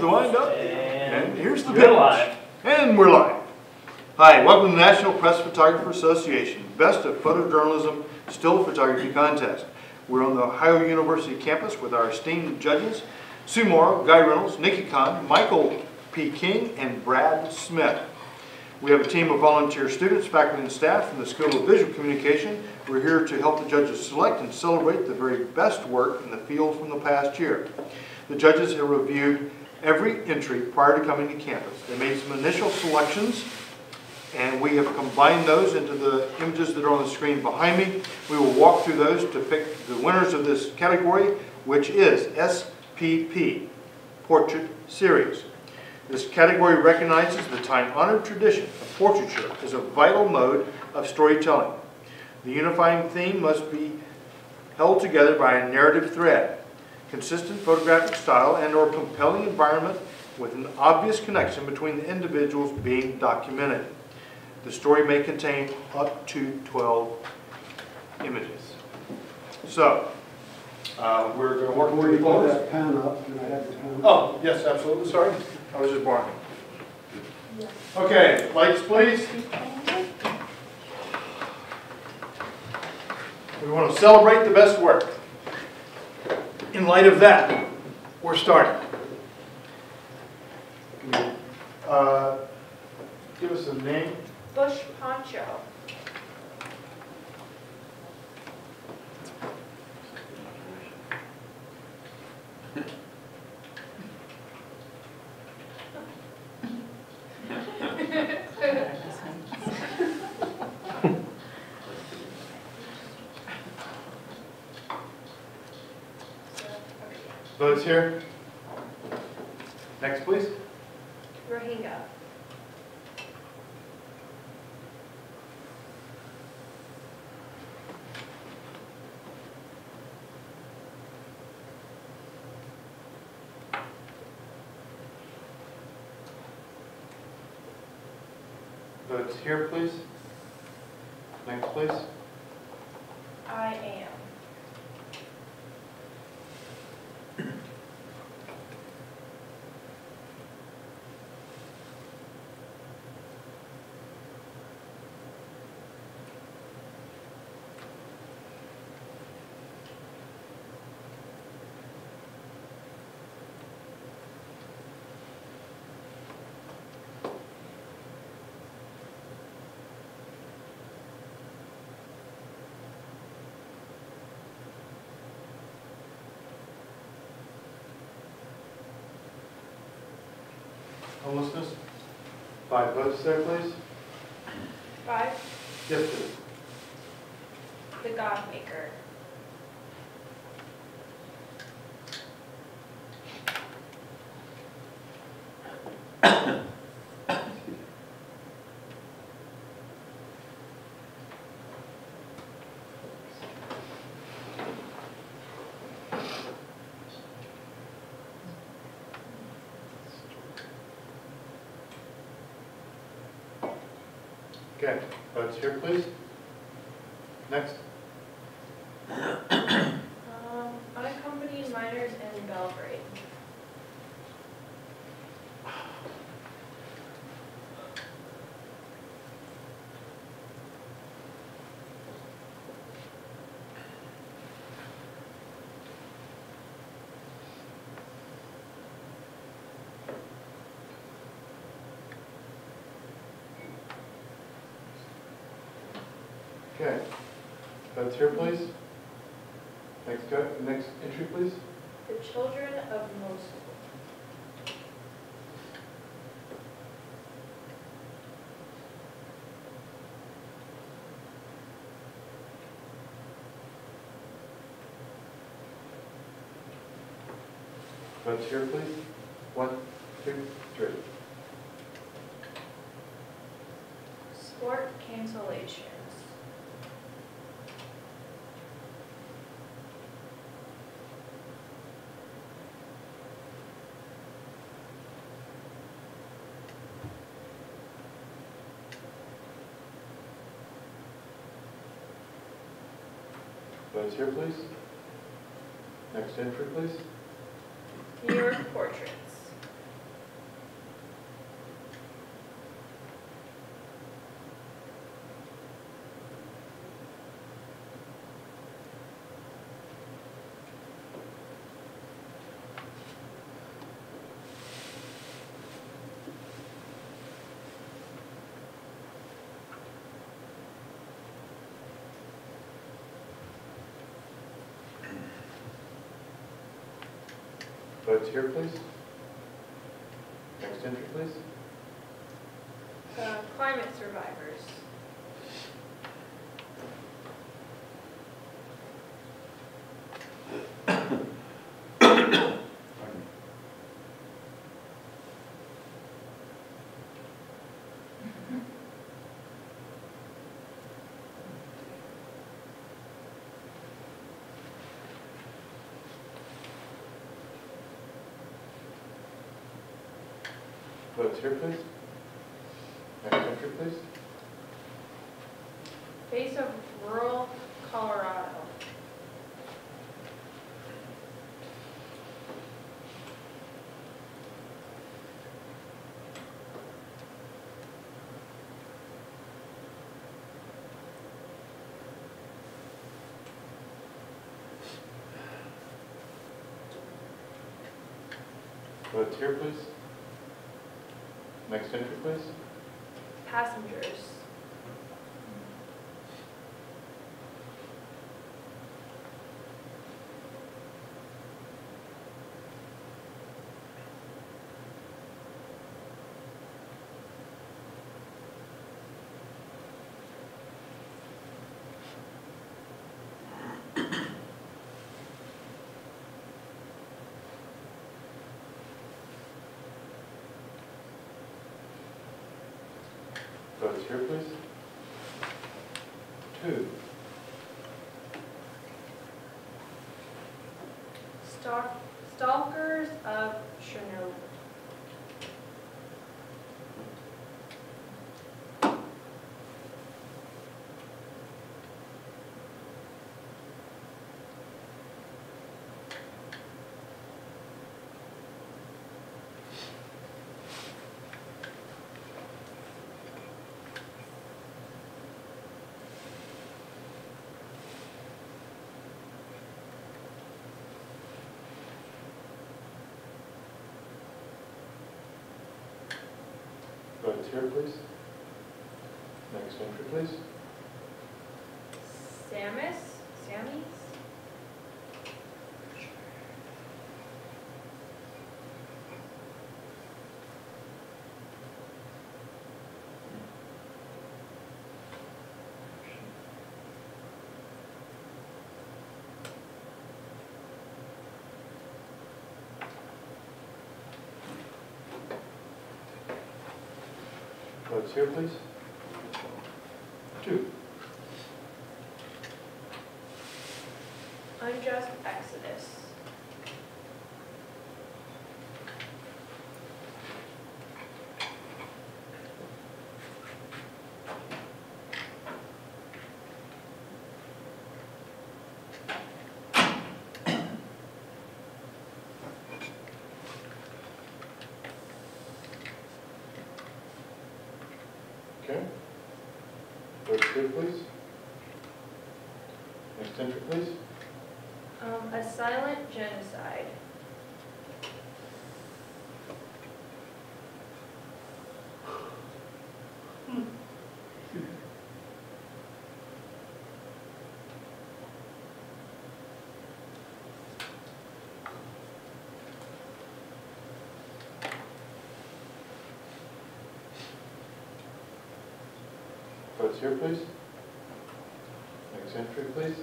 the wind up. And here's the We're pitch. live. And we're live. Hi, welcome to the National Press Photographer Association Best of Photojournalism Still Photography Contest. We're on the Ohio University campus with our esteemed judges, Sue Morrow, Guy Reynolds, Nikki Kahn, Michael P. King, and Brad Smith. We have a team of volunteer students, faculty, and staff from the School of Visual Communication. We're here to help the judges select and celebrate the very best work in the field from the past year. The judges have reviewed every entry prior to coming to campus. They made some initial selections, and we have combined those into the images that are on the screen behind me. We will walk through those to pick the winners of this category, which is SPP, Portrait Series. This category recognizes the time-honored tradition of portraiture as a vital mode of storytelling. The unifying theme must be held together by a narrative thread, consistent photographic style, and/or compelling environment with an obvious connection between the individuals being documented. The story may contain up to 12 images. So, we're going to work Before you put that pen up, can I have the pen? Oh, yes, absolutely. Sorry. I was just borrowing. Okay, lights please. We want to celebrate the best work. In light of that, we're starting. Give us a name. Bush Poncho. Votes here. Next, please. Rohingya. Votes here, please. Next, please. I am. Homelessness. 5 votes there, please. 5. Yes, please. The God Maker. Okay, votes here, please. Next. Unaccompanied minors in Belgrade. Okay, votes here, please. Next entry, please. The Children of Mosul. Votes here, please. 1, 2, 3. Sport cancellations. Votes here, please. Next entry, please. New York Portraits. Votes here, please. Next entry, please. Climate survivors. Votes here, please. Next entry, please. Face of rural Colorado. Votes here, please. Next entry, please. Passengers. Votes here, please. 2. Stalkers of Chernobyl. Votes here, please. Next entry, please. Sammys? Votes here, please. 2. Unjust exodus. Okay. Votes here, please. Next entry, please. A silent genocide. Votes here, please. Next entry, please.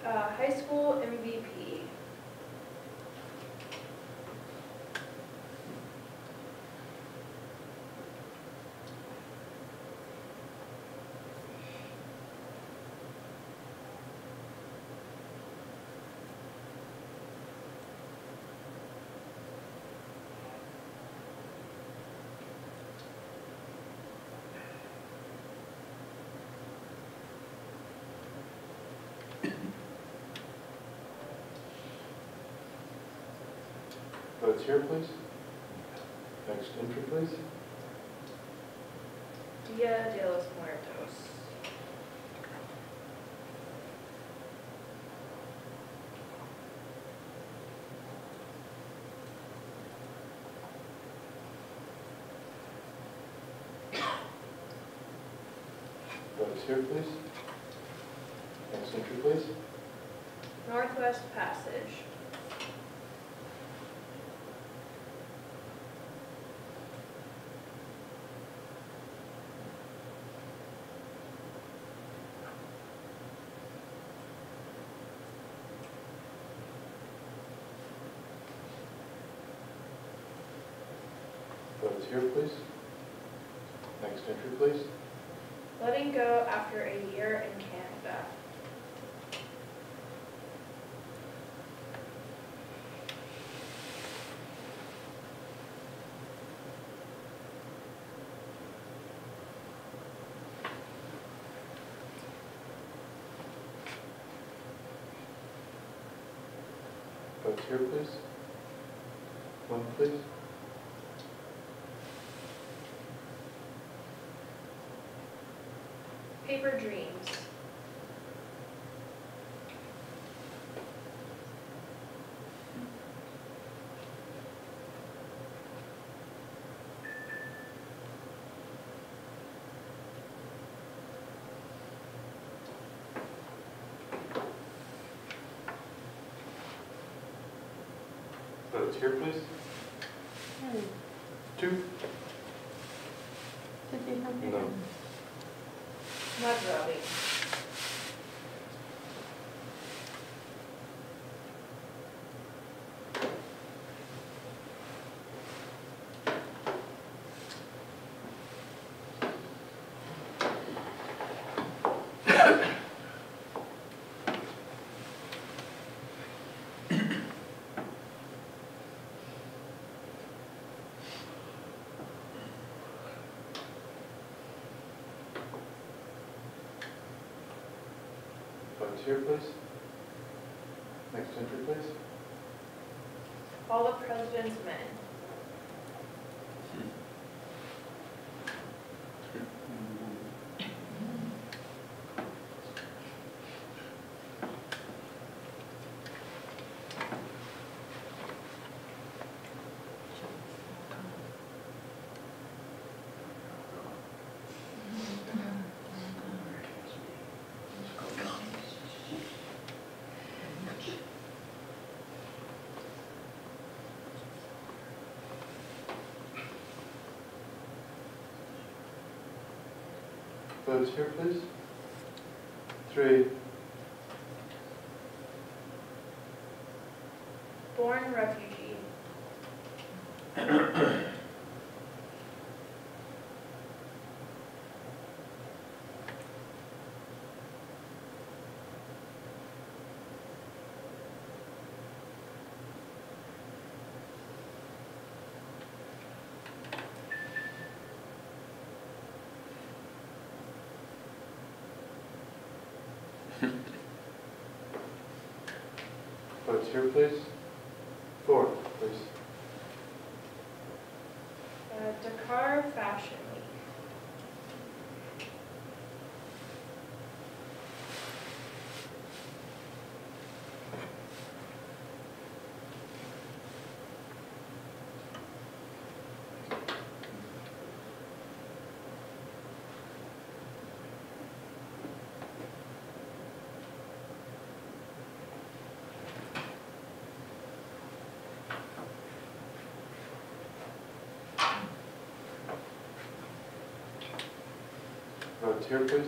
High school MVP. Votes here, please. Next entry, please. Dia de los Muertos. Votes here, please. Next entry, please. Northwest Passage. Votes here, please. Next entry, please. Letting go after a year in Canada. Votes here, please. One, please. Paper dreams. Votes here, please. Two. No. Mud rubbing. Votes here, please. Next entry, please. All the President's Men. Votes here, please. Three. Born refugee. Votes here, please. Four, please. Dakar Fashion Week. Votes here, please.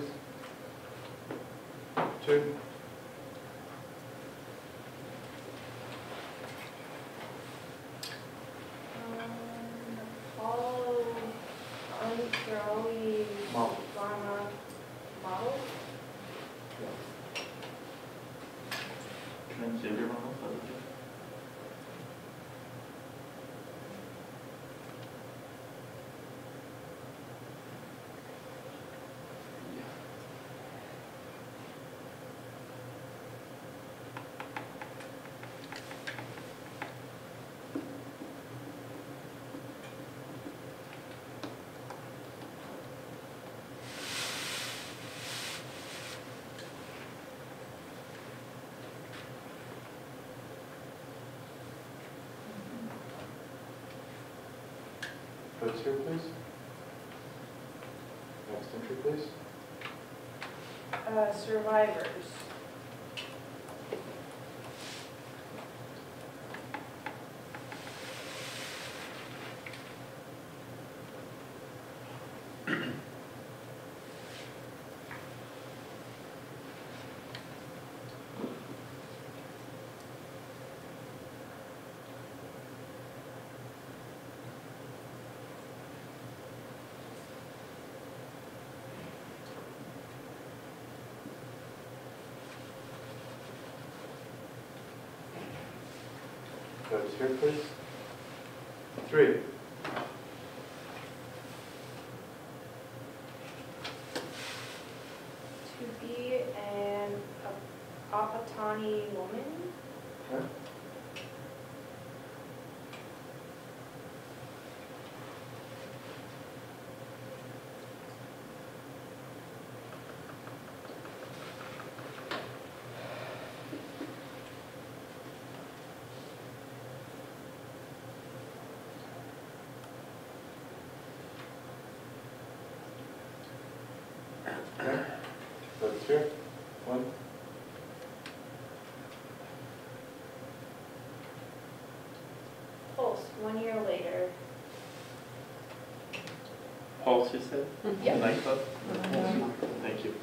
Two. Apollo Unthrowing Model. Model. Transgender model? Votes here, please. Next entry, please. Survivors. Votes here, please. 3. To be an Apatani woman. Okay. Okay. Votes here. 1. Pulse, 1 year later. Pulse, you said? Yeah. Nightclub? Thank you.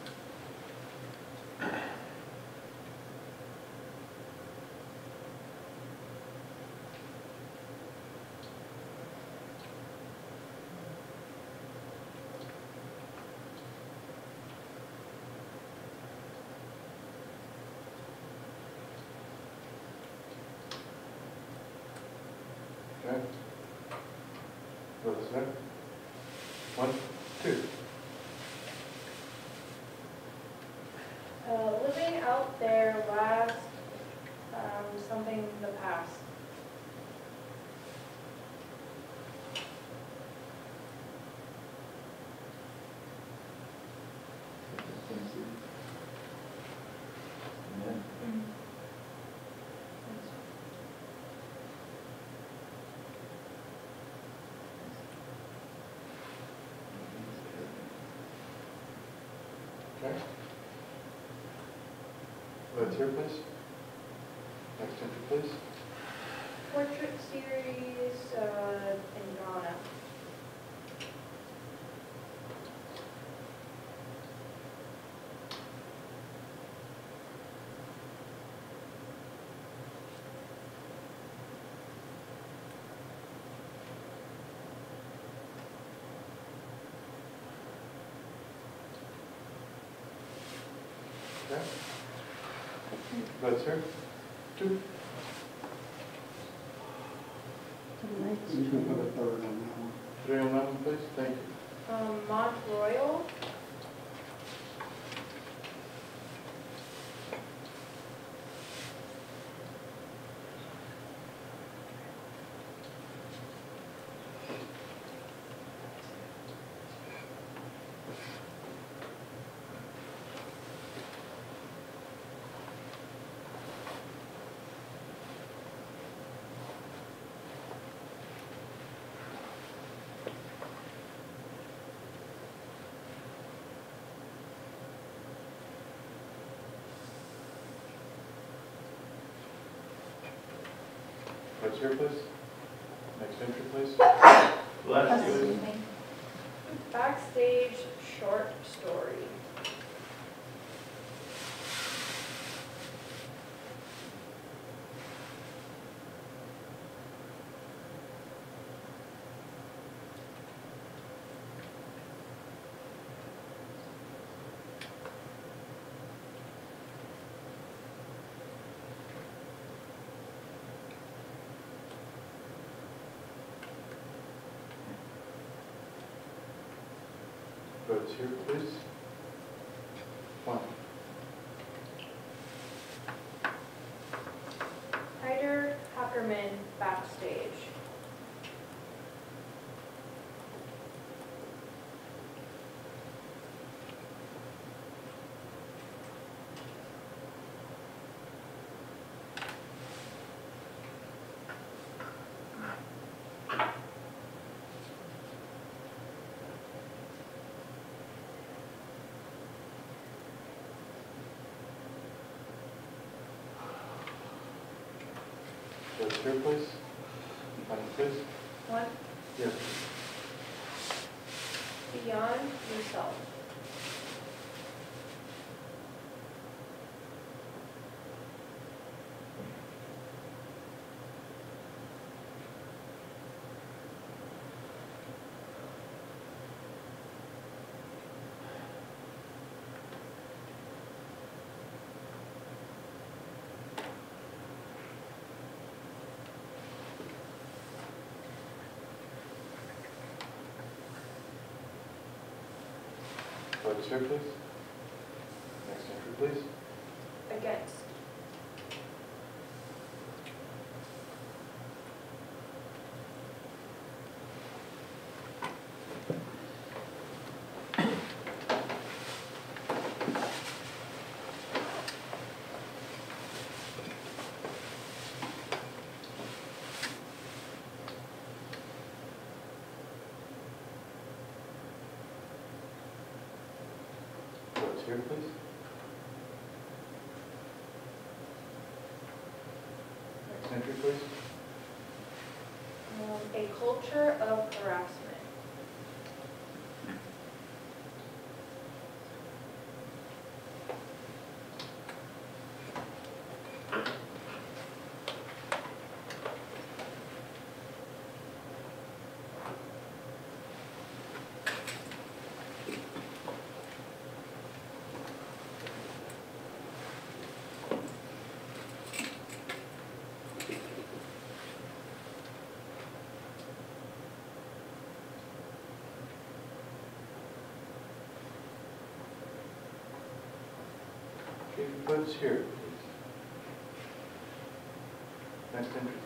Okay. Votes there. 1, 2. Living out their last, something in the past. Okay. Votes here, please. Next entry, please. Portrait series in Ghana. Okay. Votes here. 2. Who's gonna put a third on that one? 3 on that one, please. Thank you. Mont Royal. Votes here, please. Next entry, please. Bless you. Backstage short story. Votes here, please. 1. Hyder Hackerman backstage. Votes here, please. Please. 1. Yes. Beyond yourself. Vote is here, please. Next entry, please. Against. Vote is here, please. Next entry, please. A culture of harassment. Okay, vote is here, please. Next entry.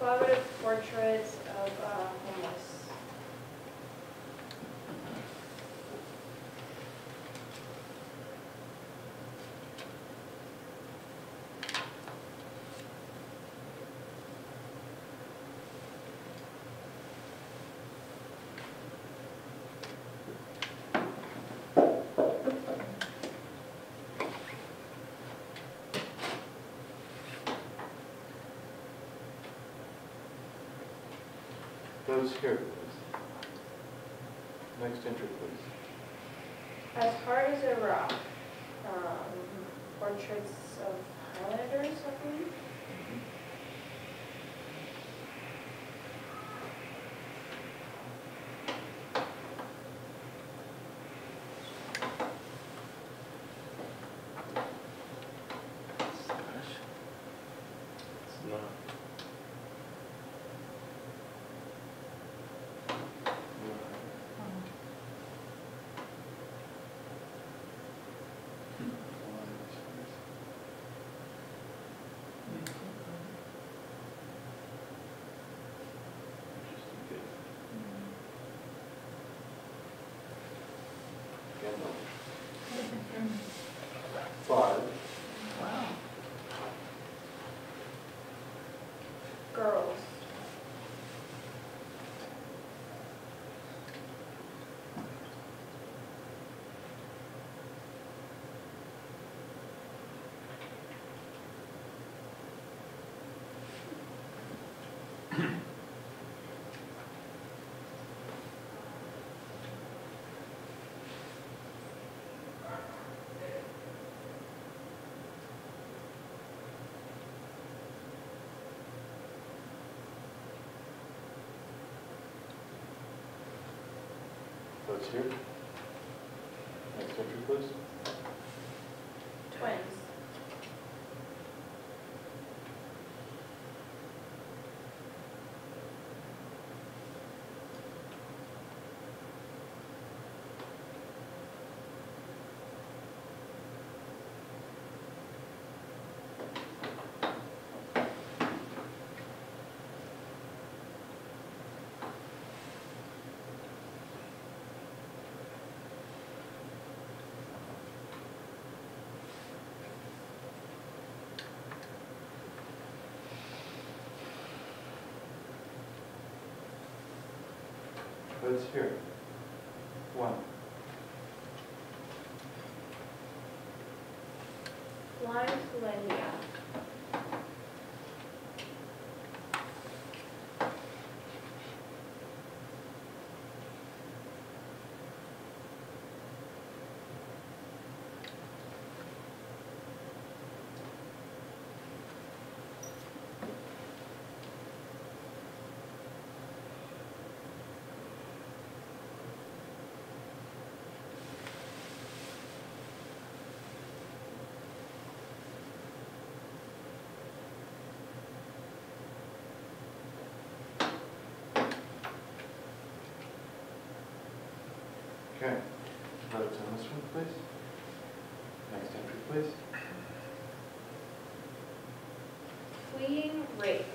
Collaborative portraits of homeless. Vote is here, please. Next entry, please. As hard as a rock. Portraits of Highlanders, I believe. It's not. Again, no. 5. Girls. Vote's here. Next entry, please. Twins. Vote's here. 1. Blind Lindia. Votes on this one, please. Next entry, please. Fleeing rape.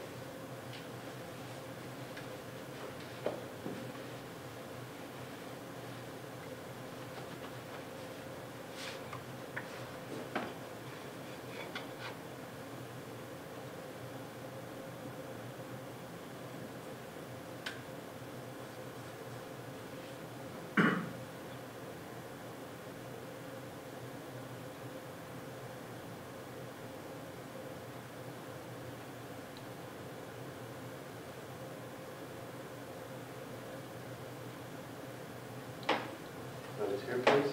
Votes here, please.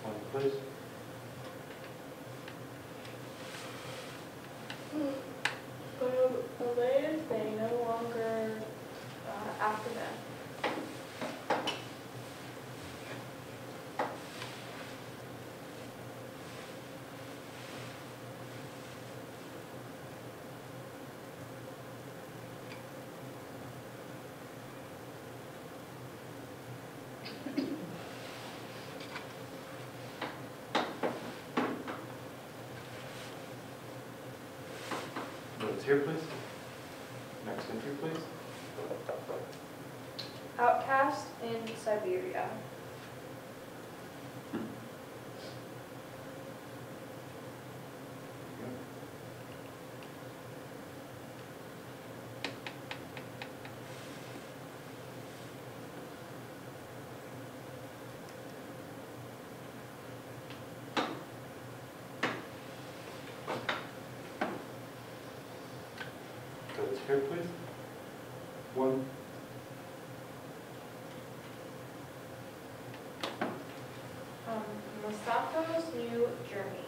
One, please. Alleged they no longer after them. Votes here, please. Next entry, please. Outcast in Siberia. Votes here, please. One. Masako's New Journey.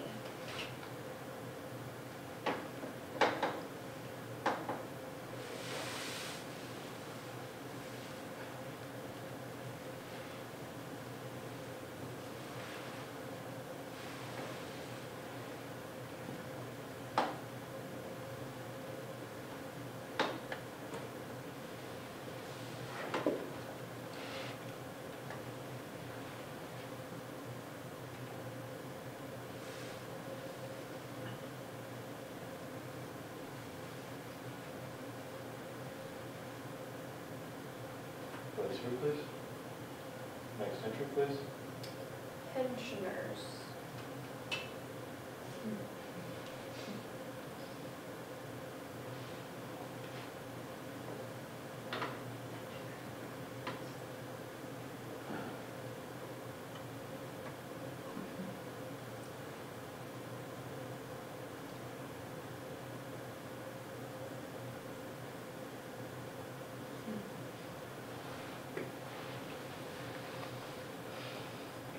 Votes here, please. Next entry, please. Pensioners.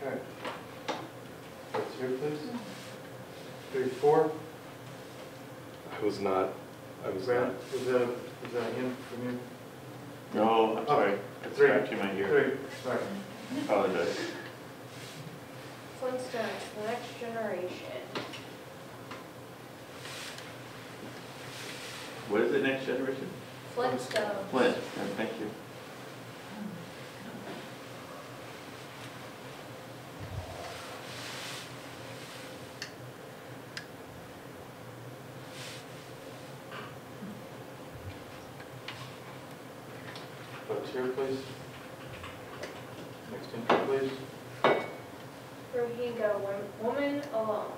Okay. Votes here, please. 34. I was not. Brad, was that a hint from you? No, I'm sorry. It's Three. back to my ear. 3, sorry. Apologize. Flintstones, the next generation. What is the next generation? Flintstones. Flint. Thank you. Votes here, please. Next entry, please. Rohingya woman alone.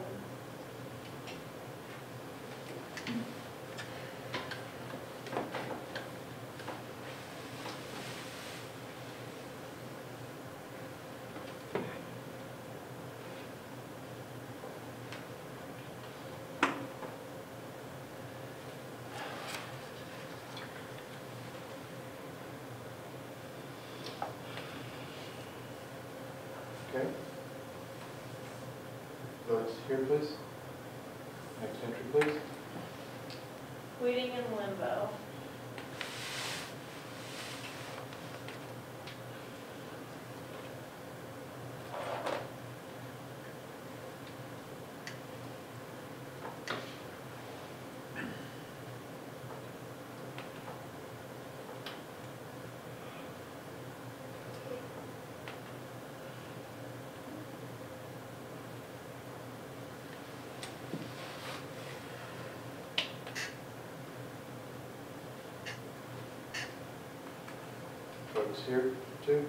Okay. Votes here, please. Next entry, please. Waiting in limbo. Those here, too.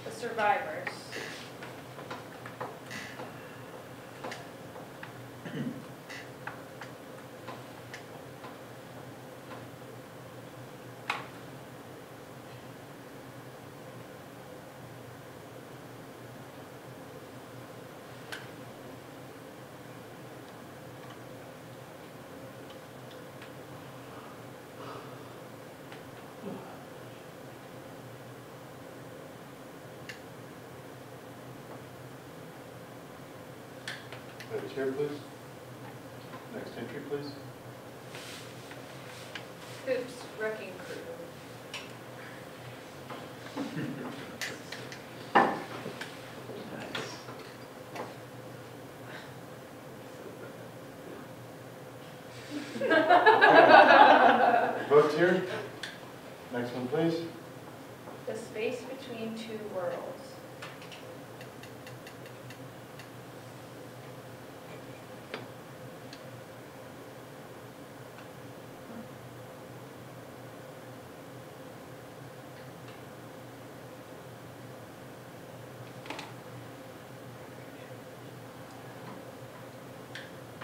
The survivors. Those here, please. Next entry, please. Hoops wrecking crew. Votes here. Next one, please. The space between two worlds.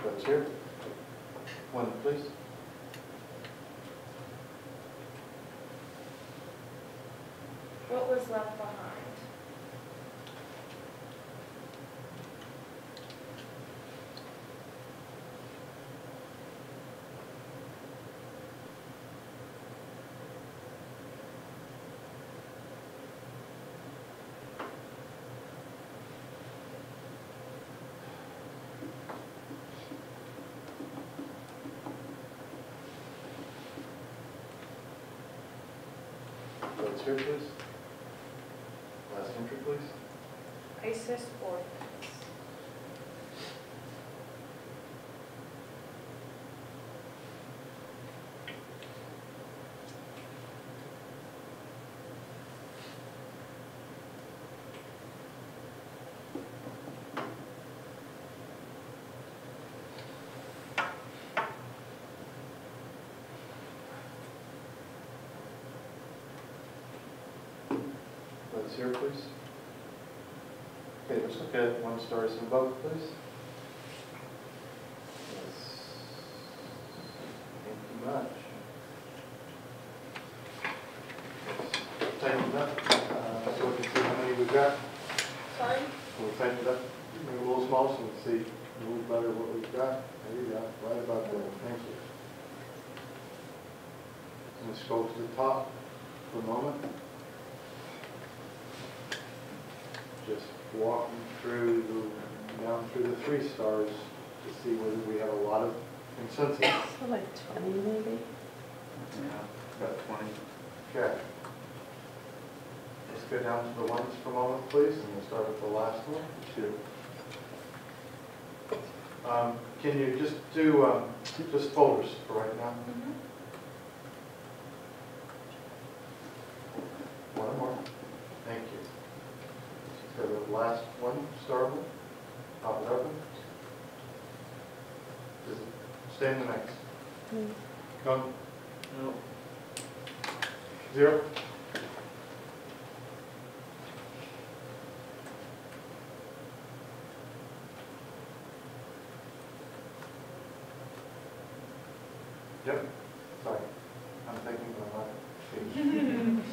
Votes here. One, please. What was left behind? Votes here, please. Last entry, please. ISIS orphans. Votes here, please. Okay, let's look at one stars and above, please. Yes. Thank you much. Let's tighten it up, so we can see how many we've got. Sorry? We'll tighten it up, make it a little small so we can see a little better what we've got. There you go, right about there. Thank you. Let's go to the top for a moment. Just walking through down through the 3 stars to see whether we have a lot of consensus. So like 20 maybe? Yeah, about 20. Okay. Let's go down to the ones for a moment, please, and we'll start with the last one. Can you just do just folders for right now? One more. Thank you. Let's go to the last one, star one. Pop it open. Does it stay in the next? Gone? No. 0. Yep. Sorry. I'm thinking, but I'm not.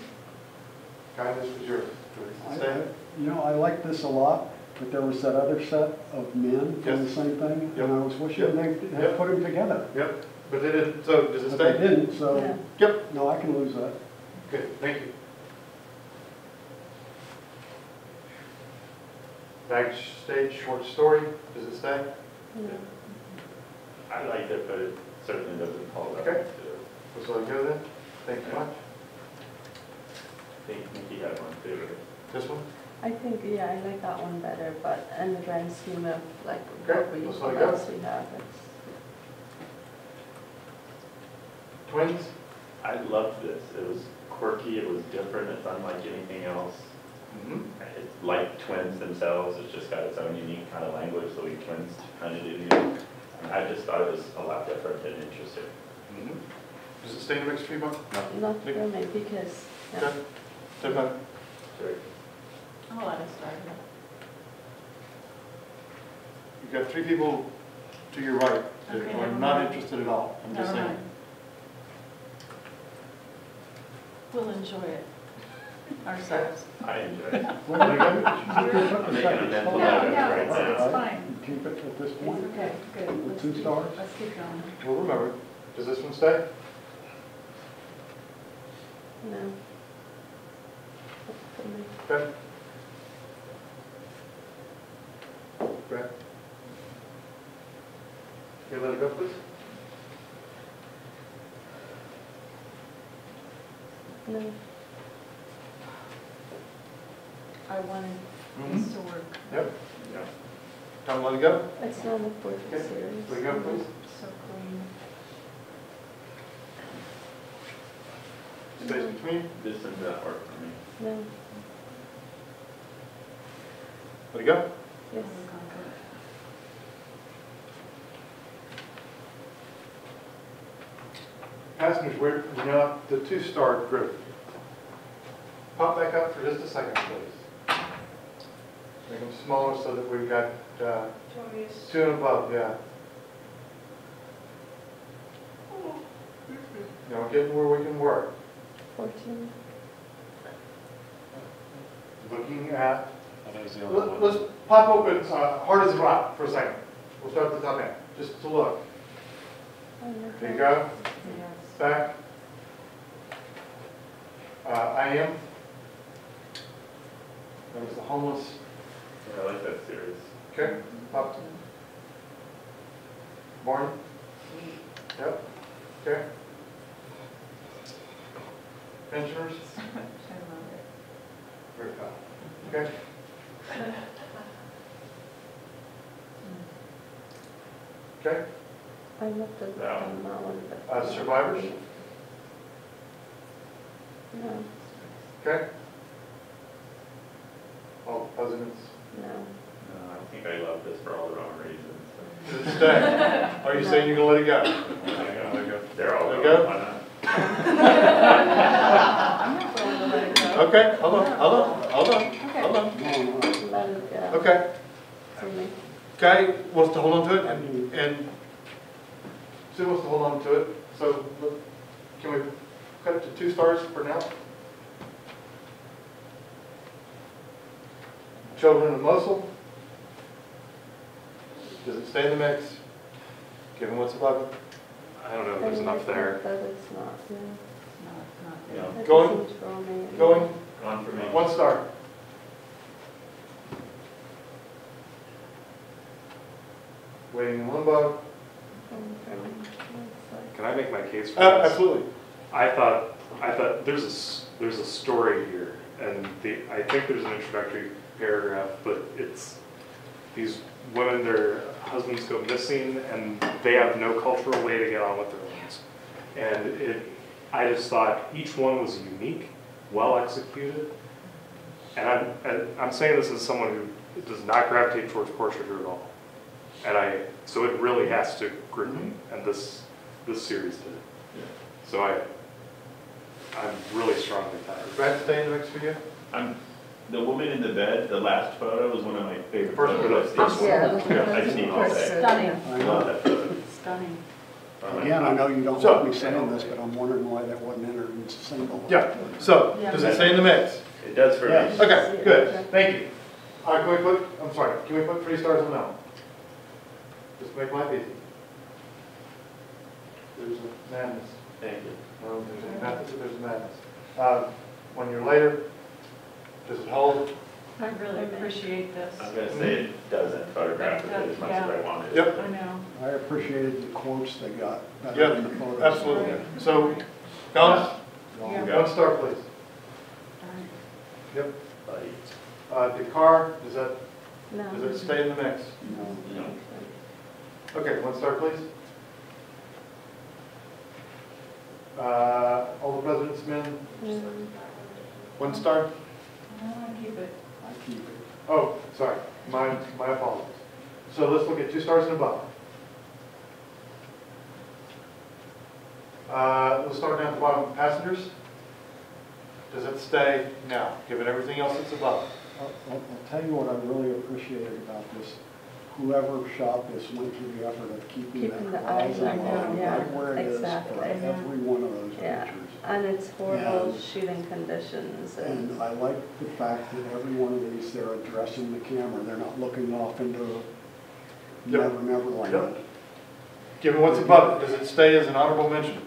Kindness was yours. Does it stay? You know, I like this a lot, but there was that other set of men doing the Yes. same thing, Yep. and I was wishing they Yep. had put them together. Yep. But they didn't. So does it But they stay? didn't, so, Yeah. Yep. no, I can lose that. Good. Thank you. Backstage short story. Does it stay? Yeah. I liked it, but it certainly doesn't hold up Okay. to. So I go then. Thank you much. I think Nikki had one favorite. This one? I think, yeah, I like that one better, but in the grand scheme of like Okay, what let's let it go. else we have, it's, Twins? I loved this. It was quirky, it was different, it's unlike anything else. Mm-hmm. It's like twins themselves, it's just got its own unique kind of language, the way twins kind of do. I just thought it was a lot different and interesting. Mhm. Does it stay in the mix for you, Mark? Not for me because, yeah. Okay. Stefan? Sure. I'll let it start. You've got three people to your right that Okay, are never not mind. interested at all. I'm just Never saying. mind. We'll enjoy it ourselves. I enjoyed it. Well, There you go. you can put the I'm making a second mental star. note Yeah, right it's now. fine. Keep it at this It's point. okay, good. With 2 stars? Let's keep going. We'll remember. Does this one stay? No. Not for me. Okay. Brad? Can you let it go, please? No. I wanted Mhm. this to work. Yep. Yeah. Time to let it go? It's not a portrait Okay. series. Let it go, please. So clean. Space between. This does not work for me. No. Let it go. Yes. Passengers, we're now the 2-star group. Pop back up for just a second, please. Make them smaller so that we've got Do you want me to 2 and above, yeah. You know, getting where we can work. 14. Looking at, That was the only one. let's pop open hard as a rock for a second. We'll start at the top end, just to look. Oh, no. There you go, Yes. back. I am. That was the homeless. Yeah, I like that series. Okay, up. Barney? Yep, okay. Pensioners? I love it. Very good. Okay. Okay, I looked at No. on that one, but. survivors? No, Okay. All presidents? no. No, I think I love this for all the wrong reasons. Should it stay? Are you saying you're gonna let it go? Let it go. They're all Let it wrong, go? why not? I'm not going to let it go. Okay, hold on. Okay. Let it go. Okay, For me. Guy wants to hold on to it and Sue wants to hold on to it. So can we cut it to 2 stars for now? Children of Mosul? Does it stay in the mix? Given what's above it? I don't know if there's enough there. But it's not, no. No, it's not Yeah. there. That Going? doesn't draw me in. Going? Gone for me. 1 star. Waiting in limbo? Going for me. It's like- Can I make my case for this? Absolutely. I thought there's a story here, and I think there's an introductory paragraph, but it's these women, their husbands go missing, and they have no cultural way to get on with their lives. And I just thought each one was unique, well executed, and I'm saying this as someone who does not gravitate towards portraiture at all, so it really has to grip me, and this series did. So I'm really strongly tired. Brad, stay in the mix for you? The woman in the bed, the last photo, was one of my favorite First photos. photo. I've seen. Yeah. I just need to say. Stunning, I Love know. that photo. stunning. Again, I know you don't So- want me saying this, but I'm wondering why that wasn't entered in single. Yeah, so, Yeah. does it stay in the mix? It does for me. Yes. Okay, good, thank you. All right, can we put, I'm sorry, can we put 3 stars on that one? Just make life easy. There's a madness. Thank you. No, there's a method, but there's a madness. 1 year later, does it hold? I really appreciate this. I'm gonna say it doesn't photograph it as much as I wanted. Yep. I know. I appreciated the quotes they got better Yeah, than the photos. absolutely. So, Don, Yeah. 1 star, please. Yep. Buddy. The car, does No. it stay in the mix? No. I don't think so. Okay, 1 star, please. All the President's Men, 1 star? I want to keep it. I keep it. Oh, sorry, my apologies. So let's look at 2 stars and above. We'll start down at the bottom, passengers. Does it stay? No, given everything else that's above. I'll tell you what I really appreciated about this. Whoever shot this went through the effort of keeping Keeping that the eyes horizon on line them, yeah, right where it is for exactly. every one of those Yeah, pictures. and it's horrible And- shooting conditions and, And I like the fact that every one of these, they're addressing the camera. They're not looking off into Yep. never land. Yep. Given what's above it, does it stay as an honorable mention?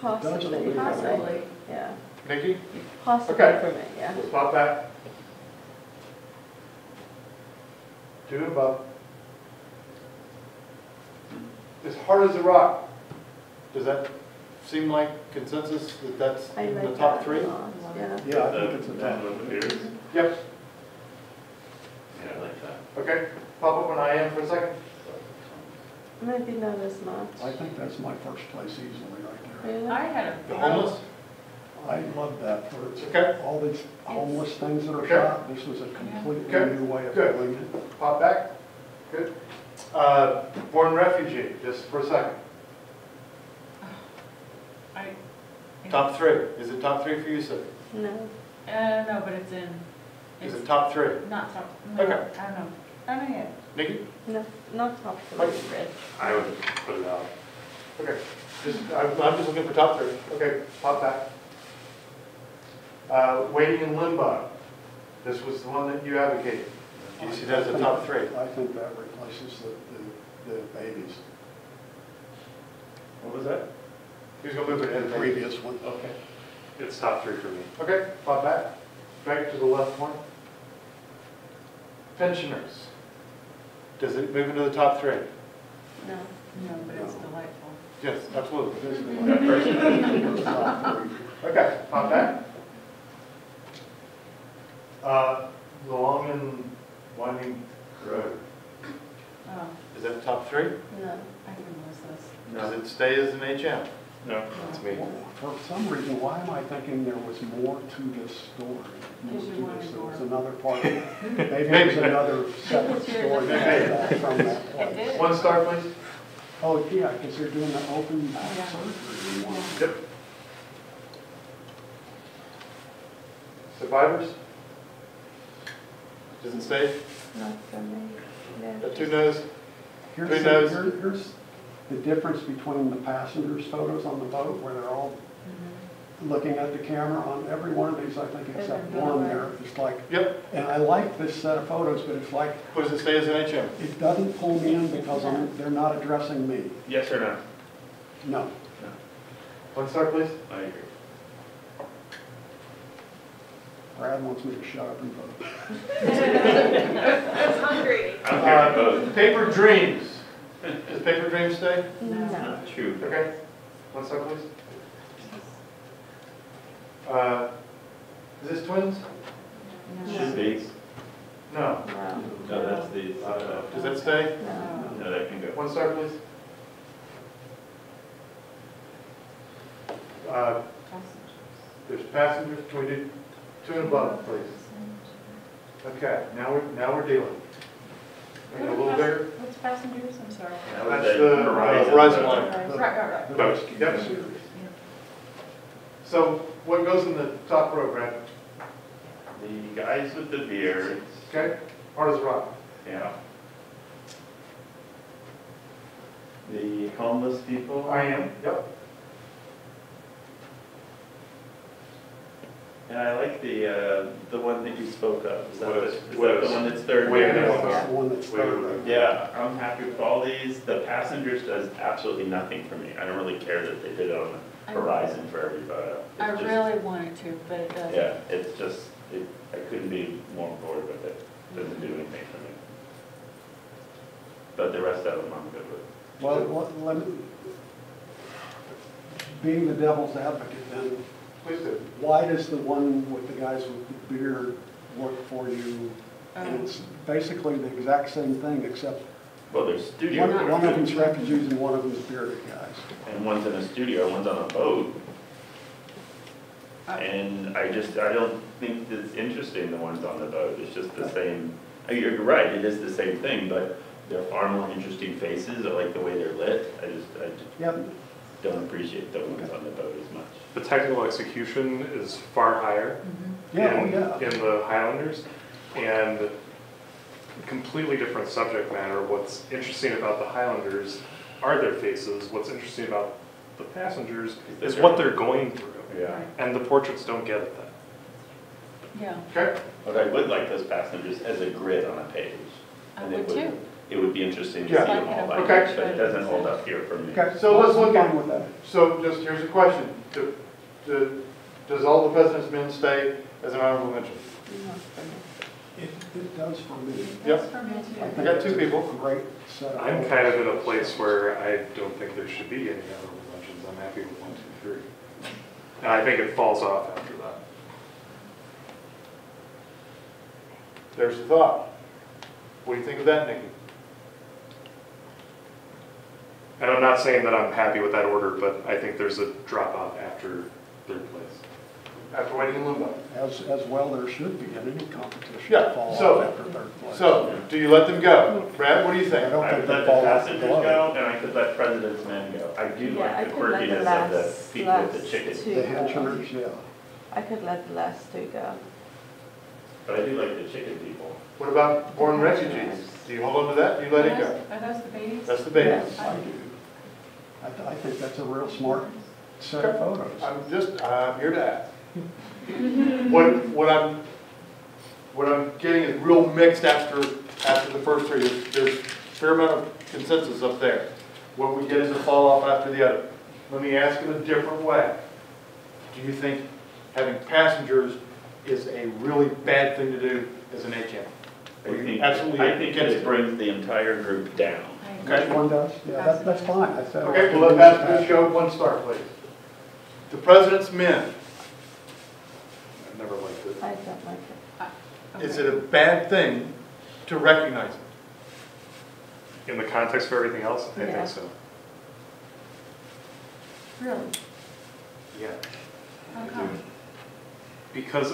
possibly, Possibly. yeah, Nikki? possibly Okay. for me, yeah. We'll spot back. 2 and above. As hard as a rock. Does that seem like consensus that that's I in the like top that 3? a lot, yeah. Yeah, I think it's a The top. man with the beard? Yep. Yeah, I like that. Okay. Pop up an I am for a second. Maybe not as much. I think that's my first place easily right there. Really? I had a. The homeless? I love that for Okay. all these homeless things that are Okay. shot. This was a completely Okay. new way of Good. doing it. Pop back. Good. Born refugee, just for a second. Top 3. Is it top 3 for you, Sid? No, No, but it's in. Is It's it top 3? not top, no, Okay. I don't know. I don't know yet. Nikki? no, not top Wait. three, Rich. I would put it out. Okay. I'm just looking for top 3. Okay, pop back. Waiting in limbo. This was the one that you advocated. Do you see that as a top 3? I think that replaces the babies. What was that? Who's going to move it ahead The of me? previous one. Okay. It's top 3 for me. Okay, pop back. Back to the left one. Pensioners. Does it move into the top 3? No. No, but it's delightful. Yes, absolutely. It is the top three. Okay, pop back. The long and winding road. Oh, Is that top 3? No. I can lose this. Does it stay as an HM? No. That's me. For some reason, why am I thinking there was more to this story? More Because you to wanted this. There was more. another part. Maybe it was another separate It's yours. story that from that It place. did. 1 star, please. Oh, yeah, because they're doing the open back Yeah. surgery. in one. Yep. Survivors? Does it stay? Not for me. Yeah. Got 2 no's? Here's Who the- knows? Here's the difference between the passengers' photos on the boat, where they're all looking at the camera. On every one of these, I think, except They're one, not. there, it's like, Yep. and I like this set of photos, but it's like, What does it stay as an HM? it doesn't pull me in because they're not addressing me. Yes or no? No. 1 star, please. I agree. Brad wants me to shut up and vote. It's hungry. I don't care about Paper Dreams. Does Paper Dreams stay? No. both. True. Okay. 1 star, please. Is this twins? Should be. No. No. No, that's the, Does that stay? No. no, that can go. 1 star, please. There's passengers. Can we do 2 and above, please? Okay. Now we're dealing. Make it a little bigger. What's passengers? I'm sorry. That was That's the the Horizon line. Right. The Boat. rescue Yep. series. So what goes in the top row, Brad? The guys with the beards, Okay. Hard as a rock. yeah. The homeless people. I am. Yep. And I like the one that you spoke of. Is that What the- is- is that what the is- one that's third? Wait a That's minute. the one that's third. Yeah, I'm happy with all these. The passengers does absolutely nothing for me. I don't really care that they did it on the horizon for every photo. I It's just- really wanted to, but it doesn't. Yeah, it's just, I couldn't be more bored with it. Doesn't do anything for me. But the rest of them I'm good with. Well, let me, being the devil's advocate then, Please do. why does the one with the guys with the beard work for you? And it's basically the exact same thing, except Well, there's studio. one of them's refugees and one of them's bearded guys. And one's in a studio, one's on a boat. And I don't think it's interesting, the ones on the boat. It's just the same. I mean, you're right, it is the same thing, but they're far more interesting faces. I like the way they're lit. Yep, don't appreciate the ones on the boat as much. The technical execution is far higher Yeah, oh, in, yeah. in the Highlanders, and completely different subject matter. What's interesting about the Highlanders are their faces. What's interesting about the passengers is what they're going through. Yeah. And the portraits don't get at that. Yeah, Okay? But I would like those passengers as a grid on a page. I And it would too. It would be interesting to see Yeah. them all by Okay. page, but it doesn't hold up here for me. Okay, so let's look I'm at, fine with that. so just, here's a question. Does all the President's Men stay as an honorable mention? Not for me. It does for me. Yep. That's for me too. think I got two it's a people. Great set of. I'm kind of in a place where I don't think there should be any honorable mentions. I'm happy with 1, 2, 3. And I think it falls off after that. There's the thought. What do you think of that, Nikki? And I'm not saying that I'm happy with that order, but I think there's a drop off after third place. After waiting in limbo? As well there should be in any competition. Yeah, Fall so- off after third place. So, do you let them go? Brad, what do you I think? don't I think could they let the fall off the passengers glove. go, and I could let President's Men go. I do Yeah, I like the could let the quirkiness of the last- people with the last chicken. two. The henchers, yeah. I could let the last two go. But I do like the chicken people. What about born refugees? Do you hold on to that? Do you let it go? Are those the babies? That's the babies. Yes, I do. I think that's a real smart set of photos. I'm here to ask. What I'm getting is real mixed after the first three. There's a fair amount of consensus up there. What we get is a fall off after the other. Let me ask it a different way. Do you think having passengers is a really bad thing to do as an HM? Are you absolutely I think that against it brings the entire group down. Okay. Which one does? Yeah, that's fine. I said. Okay, well, let passengers show 1 star, please. The President's Men. I've never liked it. I don't like it. Is it a bad thing to recognize them? In the context of everything else, I Yeah. think so. Really? Yeah. How come? Because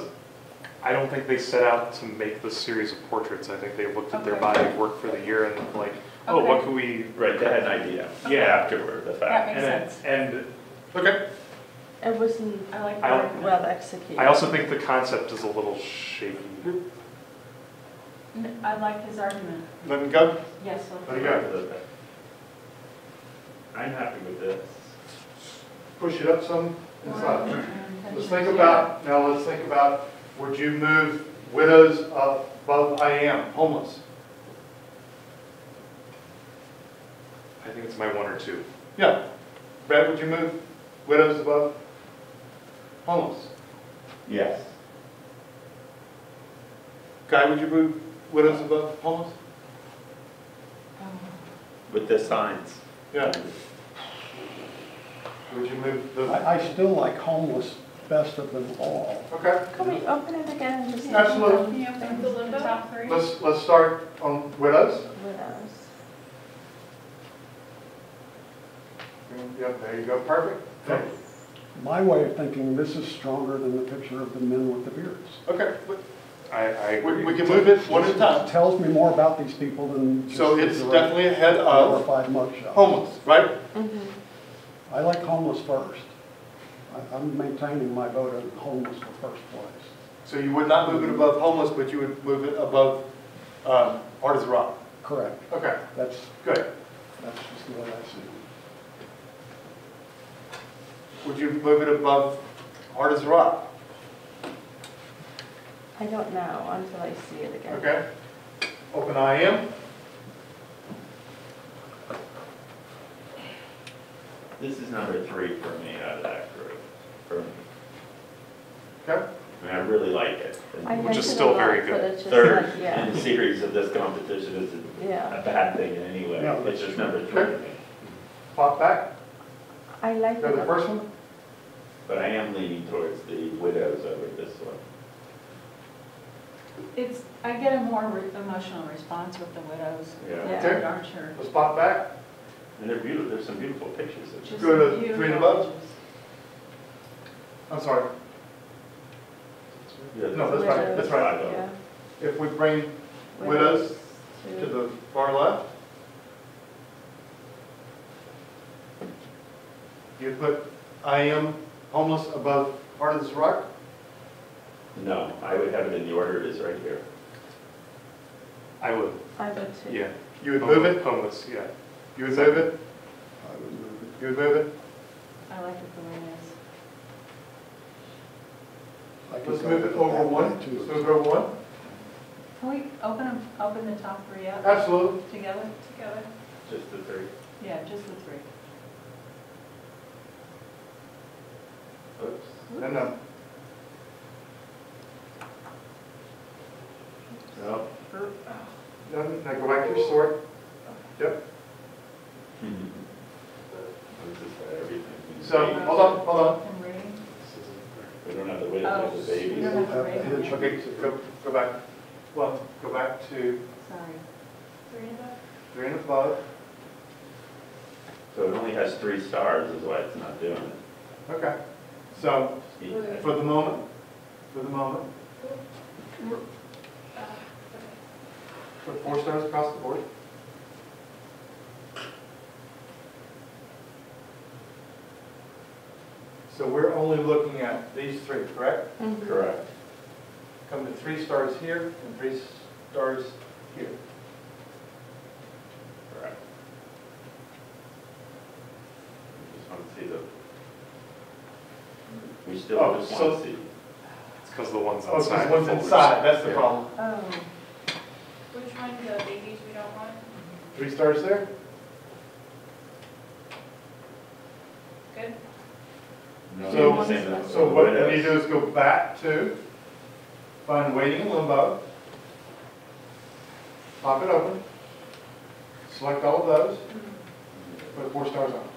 I don't think they set out to make this series of portraits. I think they looked at their Okay. body of work for the year and like, oh, Okay. what could we? Right, they had an idea. Yeah. Afterward, the That fact. makes sense. And Okay. It wasn't I like I the don't- argument. well executed. I also think the concept is a little shaky. I like his argument. Let them go. Yes. Let it go. I'm happy with this. Push it up some inside. Let's think about, would you move widows above I am, homeless? I think it's my 1 or 2. Yeah. Brad, would you move widows above homeless? Yes. Guy, would you move widows above homeless? With the signs. Yeah. Would you move the, I still like homeless best of them all. okay. Can we open it again and just? Absolutely. Can you open the top three? Let's start on widows. Widows. Yep, there you go, perfect. Okay. My way of thinking, this is stronger than the picture of the men with the beards. Okay, I agree. we can move it one at a It time. tells me more about these people than just So it's the definitely ahead of glorified mugshot. homeless, right? Mm-hmm. I like homeless first. I'm maintaining my vote on homeless for first place. So you would not move it above homeless, but you would move it above Art as a Rock. Correct. Okay, That's good. just the way I see it. Would you move it above Art as a Rock? I don't know until I see it again. Okay. Open I am. This is number 3 for me out of that group, for me. Okay. I mean, I really like it. And I Which like is it a still lot, very but good. it's just Third like, yeah, in the series of this competition isn't yeah. a bad thing in any way. No, It's just number 3 to me. Pop back. I like Go to the it. first one. But I am leaning towards the widows over this one. I get a more emotional response with the widows. Yeah. Okay. Darn sure. Let's pop back. And they're beautiful, there's some beautiful pictures of Just Go to beautiful 3 and above. images. I'm sorry. Yeah, No, that's right, that's right. Yeah. If we bring widows to the far left. You put I am homeless above Heart of this Rock? No, I would have it in the order it is right here. I would, I would too. yeah. You would move it? Homeless, yeah. You would move it? I would move it. You would move it? I like it the way it is. I could Let's go move it with over that one. way, too. Let's move it over one. Can we open the top three up Absolutely. together? Just the three. Yeah, just the three. Oops. No, no. No. No, now go back to your sort. Yep. This is for everything. So, hold on. And rating? We don't have the weight Oh, of the we babies. don't have the Have the rating. hinge. Okay, so go back. Well, go back to Sorry. 3 and up. 3 and above. So it only has 3 stars is why it's not doing it. Okay. So, Just for the moment, put 4 stars across the board. So we're only looking at these 3, correct? Mhm. Correct. Come to 3 stars here and 3 stars here. Correct. Just want to see the, we still Oh, just so- want to see. It's because the ones Oh, outside. because one's the folders. inside, that's the Yeah. problem. Oh, Which one, the babies we don't want? 3 stars there? Good? No, So- you're saying that- So what we need to do is go back to, find waiting in limbo, pop it open, select all of those, put 4 stars on.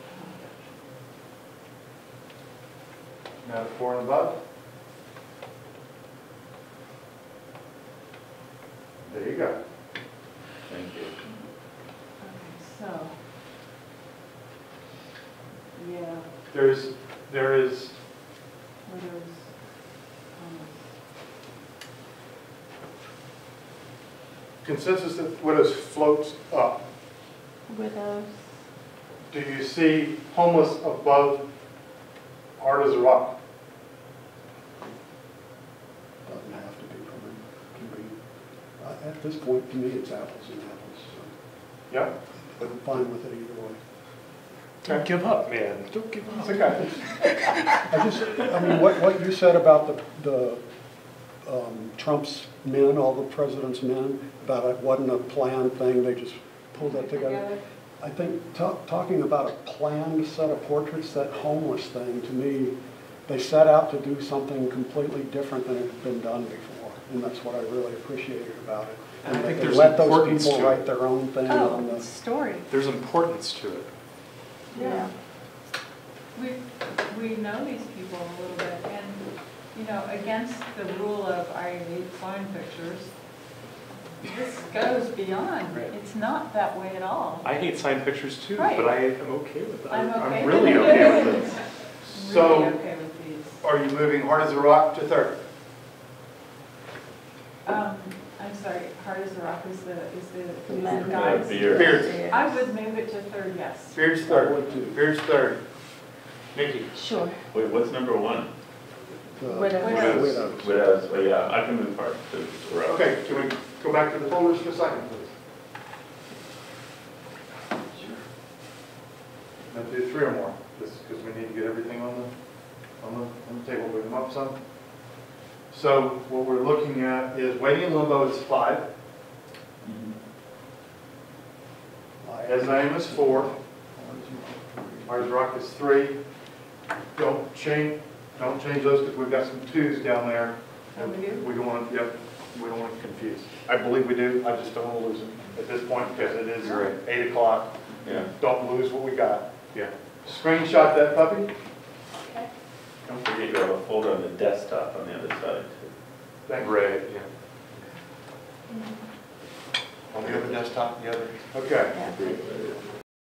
Now the 4 and above. There you go. Thank you. okay, so. Yeah, There is, widows, consensus that widows floats up. Widows. Do you see homeless above hard as a rock? Doesn't have to be for me. Can be, at this point, to me, it's apples and apples. Yeah? So I'm fine with it either way. Don't give up, man. Don't give It's up. okay. I mean, what you said about the Trump's men, all the president's men, about it wasn't a planned thing, they just pulled that together. I think talking about a planned set of portraits, that homeless thing, to me, they set out to do something completely different than had been done before. And that's what I really appreciaed about it. And I think they there's let those importance people to it. write their own thing on oh, the. story. There's importance to it. Yeah. We know these people a little bit, and, you know, against the rule of I hate sign pictures, this goes beyond. Right. It's not that way at all. I hate sign pictures too, Right. but I am okay with that. I'm okay I'm with really it. okay with it. So- Really okay with these. Are you moving hard as a rock to 3rd? I'm sorry, hard as a rock is the Men. guys. Beards. I would move it to 3rd, yes. Beard's 3rd. Beard's 3rd. Nikki? Sure. Wait, what's number 1? Widows. Widows. Widows, oh yeah, I can move part to, we're up. Okay, can we go back to the folders for a second, please? Let's do 3 or more, just because we need to get everything on the table, move them up some. So what we're looking at is waiting in limbo is 5. As I am is 4. Hard as rock is 3. Don't change those because we've got some 2s down there. Oh, we do? We don't want to, yep, we don't want to confuse. I believe we do, I just don't want to lose them at this point because it is You're right. 8 o'clock. Yeah. Don't lose what we got. Yeah. Screenshot that puppy. Okay. Don't forget you have a folder on the desktop on the other side too. Thank you. Right, yeah. On the other desktop, the other. Okay. Yeah.